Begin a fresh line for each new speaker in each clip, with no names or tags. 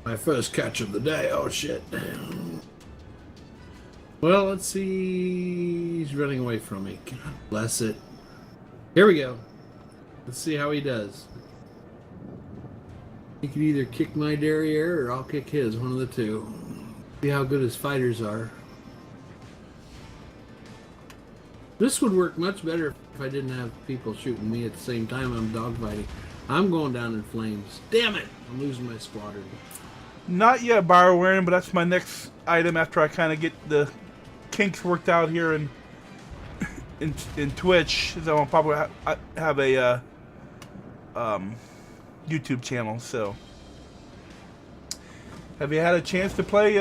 My first catch of the day. Oh shit. Well, let's see. He's running away from me. God bless it. Here we go. Let's see how he does. He can either kick my derriere or I'll kick his, one of the two. See how good his fighters are. This would work much better if I didn't have people shooting me at the same time I'm dogfighting. I'm going down in flames. Damn it! I'm losing my squadron.
Not yet, Bioware, but that's my next item after I kind of get the kinks worked out here in Twitch. So I'll probably have a YouTube channel. So, have you had a chance to play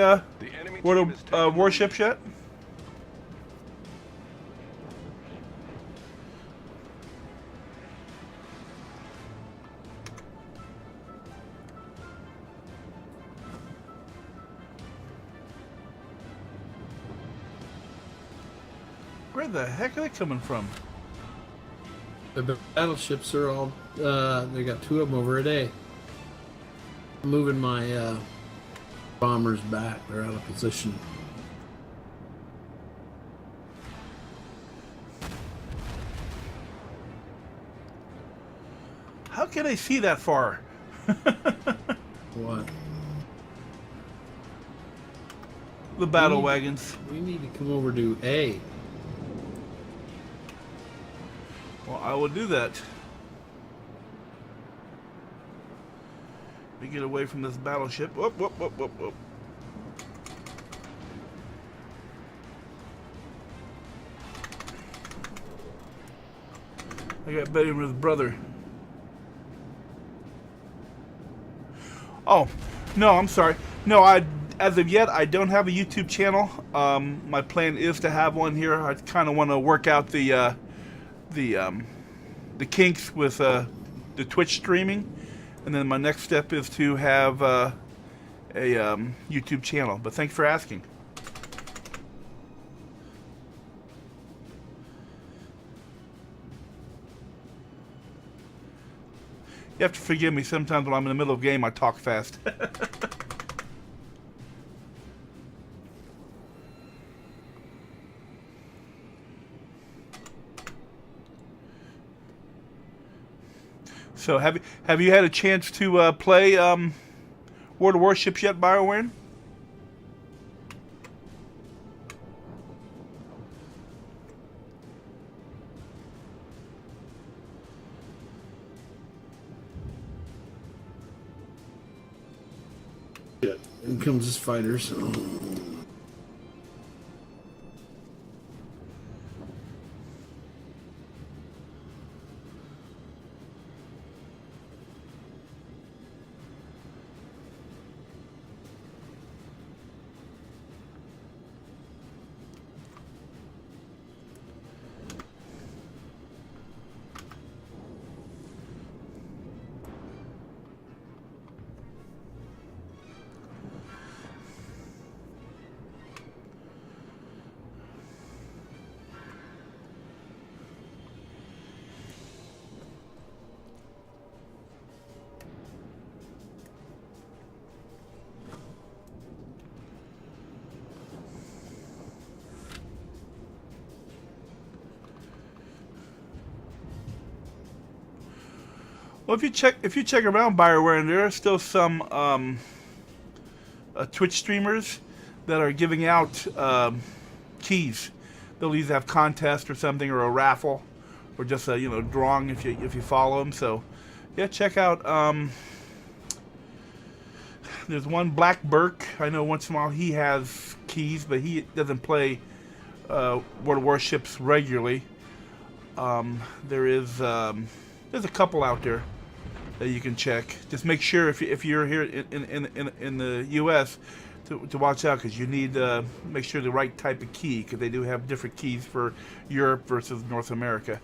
World of Warships yet? Where the heck are they coming from?
The battleships are all, they got 2 of them over a day. I'm moving my bombers back. They're out of position.
How can they see that far?
What?
The battle wagons.
We need to come over to A.
Well, I will do that. Let me get away from this battleship. Whoop, whoop, whoop, whoop, whoop. I got better with his brother. Oh, no, I'm sorry. No, as of yet, I don't have a YouTube channel. My plan is to have one here. I kind of want to work out the kinks with the Twitch streaming, and then my next step is to have a YouTube channel. But thanks for asking. You have to forgive me. Sometimes when I'm in the middle of a game, I talk fast. So have you had a chance to play World of Warships yet, Bioware?
Shit. In comes his fighters. Well, if you check around Bioware, and there are still some Twitch streamers that are giving out keys. They'll either have contests or something, or a raffle, or just a drawing if you follow them. So yeah, check out. There's one Black Burke. I know once in a while he has keys, but he doesn't play World of Warships regularly. There's a couple out there that you can check. Just make sure if you're here in the U.S. to watch out, because you need to make sure the right type of key, because they do have different keys for Europe versus North America.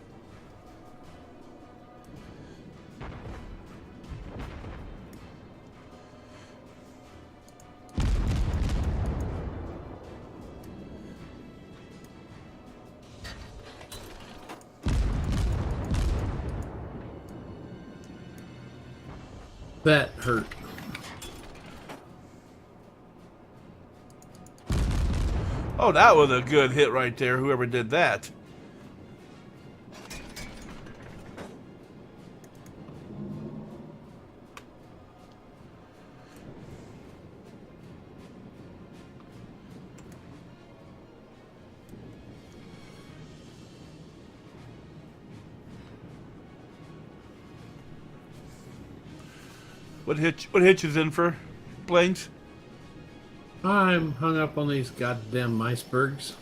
That hurt. Oh, that was a good hit right there, whoever did that. What hitch is in for planes?
I'm hung up on these goddamn icebergs.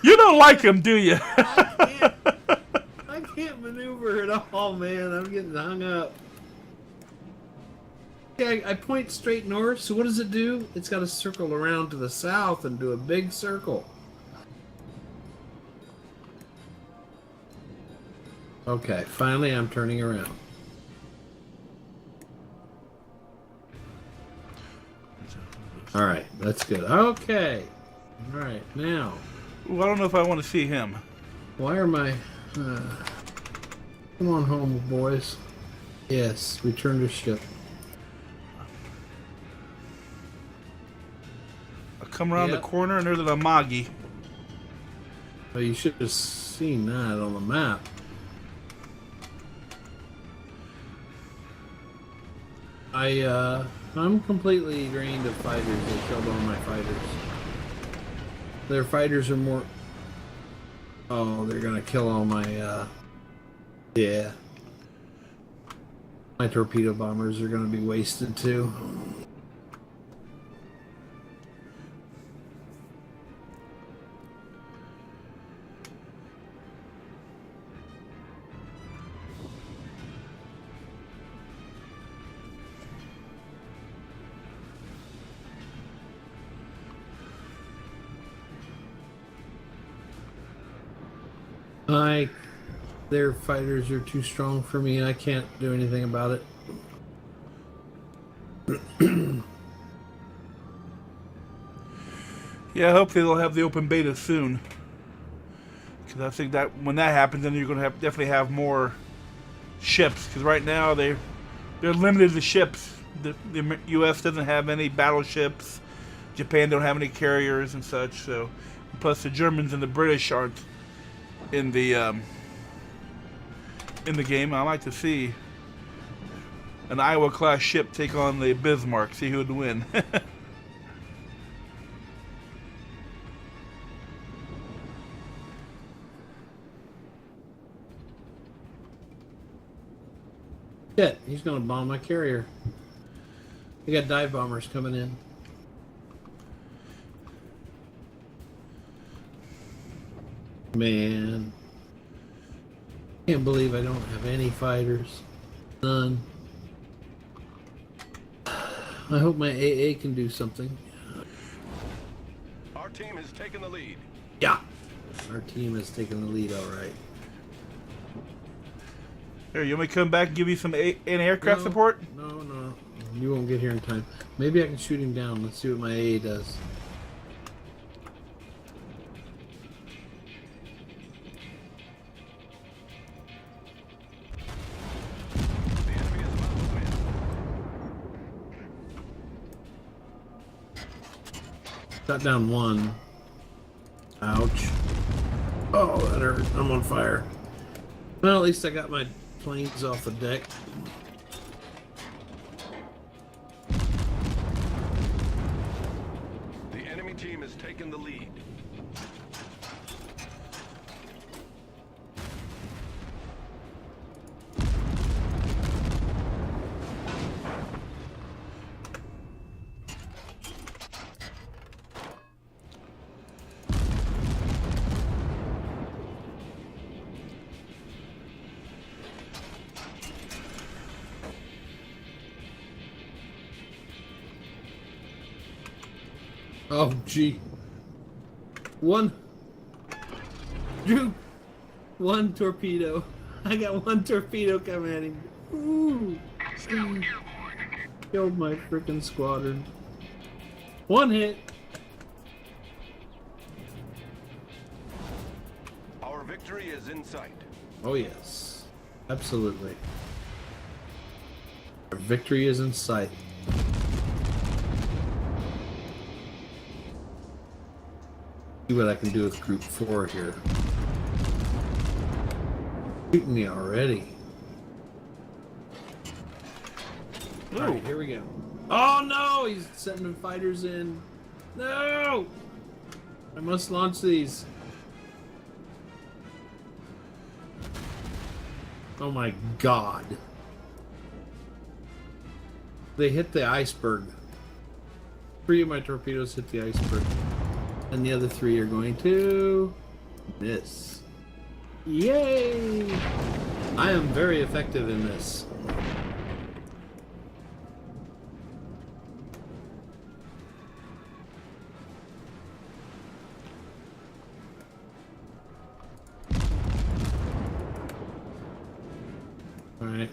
You don't like them, do you?
I can't maneuver at all, man. I'm getting hung up. Yeah, I point straight north, so what does it do? It's got to circle around to the south and do a big circle. Okay, finally I'm turning around. Alright, that's good. Okay. Alright, now.
Well, I don't know if I want to see him.
Why are my... come on home, boys. Yes, return to ship.
I come around the corner and there's an Amagi.
Well, you should have seen that on the map. I'm completely drained of fighters. They killed all my fighters. Their fighters are more... Oh, they're gonna kill all my, yeah. My torpedo bombers are gonna be wasted too. Their fighters are too strong for me. I can't do anything about it.
Yeah, hopefully they'll have the open beta soon. Because I think that when that happens, then you're going to definitely have more ships. Because right now they're limited to ships. The U.S. doesn't have any battleships. Japan don't have any carriers and such. So, plus the Germans and the British aren't in the game. I like to see an Iowa-class ship take on the Bismarck. See who would win.
Shit, he's gonna bomb my carrier. We got dive bombers coming in. Man. Can't believe I don't have any fighters. None. I hope my AA can do something.
Our team has taken the lead.
Yeah. Our team has taken the lead, alright.
Here, you want me to come back and give you some aircraft support?
No. You won't get here in time. Maybe I can shoot him down. Let's see what my AA does. Shot down one. Ouch. Oh, that hurt. I'm on fire. Well, at least I got my planes off the deck.
The enemy team has taken the lead.
Oh, gee. One torpedo. I got one torpedo coming at him. Ooh. Killed my freaking squadron. One hit.
Our victory is in sight.
Oh, yes. Absolutely. Our victory is in sight. See what I can do with Group 4 here. Shooting me already. Alright, here we go. Oh no! He's sending fighters in. No! I must launch these. Oh my god. They hit the iceberg. 3 of my torpedoes hit the iceberg. And the other 3 are going to miss. Yay! I am very effective in this. Alright.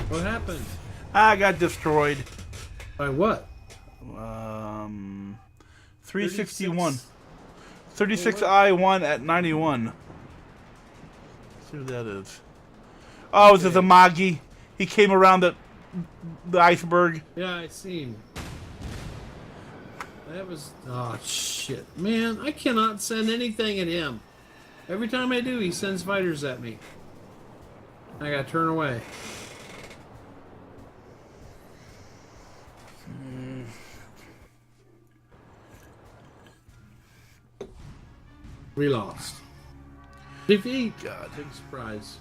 What happened?
I got destroyed.
By what?
361. 36I1 at 91. Let's see what that is. Oh, this is a Magi. He came around the iceberg.
Yeah, I seen. That was... Oh, shit. Man, I cannot send anything at him. Every time I do, he sends fighters at me. I gotta turn away. We lost. Defeat.
God.
Big surprise.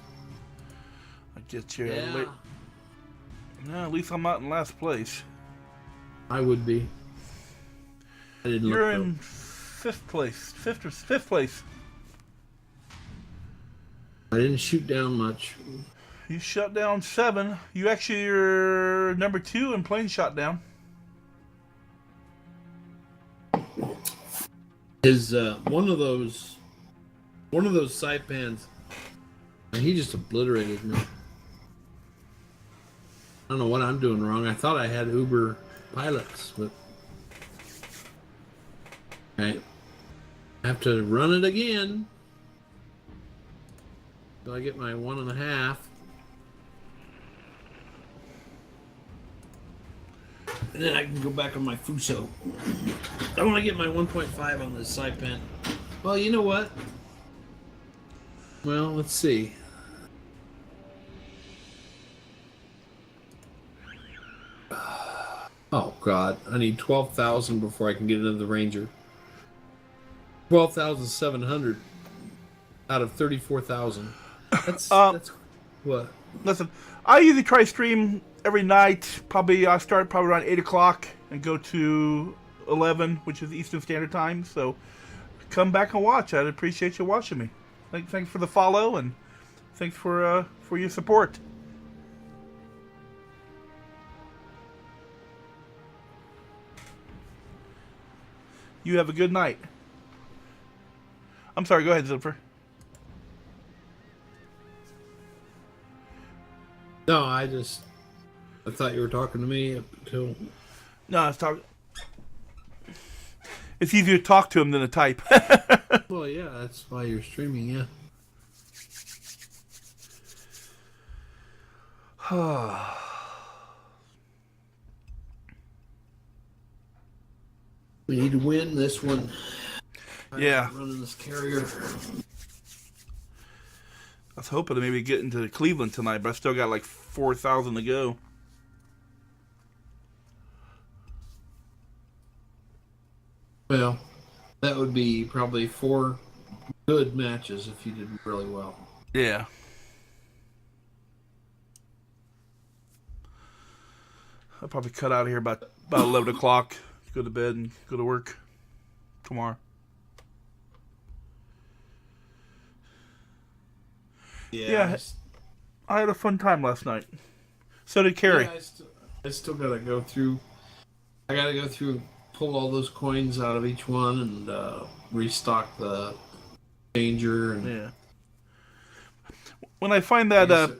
I get you.
Yeah.
No, at least I'm not in last place.
I would be. I didn't
You're
look
in fifth place. Fifth place.
I didn't shoot down much.
You shut down 7. You actually are number 2 in plane shot down.
Is one of those Saipans, and he just obliterated me. I don't know what I'm doing wrong. I thought I had Uber pilots, but okay. I have to run it again. So I get my 1.5. And then I can go back on my Fuso. I want to get my 1.5 on this Saipan. Well, you know what? Well, let's see. Oh, God. I need 12,000 before I can get into the Ranger. 12,700 out of 34,000. That's what?
Listen, I usually try to stream every night. I start probably around 8 o'clock and go to 11, which is Eastern Standard Time. So come back and watch. I'd appreciate you watching me. Thanks for the follow, and thanks for your support. You have a good night. I'm sorry, go ahead, Zipper.
No, I thought you were talking to me up until...
No, I was talking. It's easier to talk to him than to type.
Well, yeah, that's why you're streaming, yeah. We need to win this one.
Yeah.
I'm running this carrier.
I was hoping to maybe get into Cleveland tonight, but I still got like 4,000 to go.
Well, that would be probably 4 good matches if you did really well.
Yeah. I'll probably cut out of here about 11 o'clock. Go to bed and go to work tomorrow. Yeah, I had a fun time last night. So did Carrie.
Yeah, I still gotta go through. I gotta go through and pull all those coins out of each one and restock the danger. And
Yeah. When I find that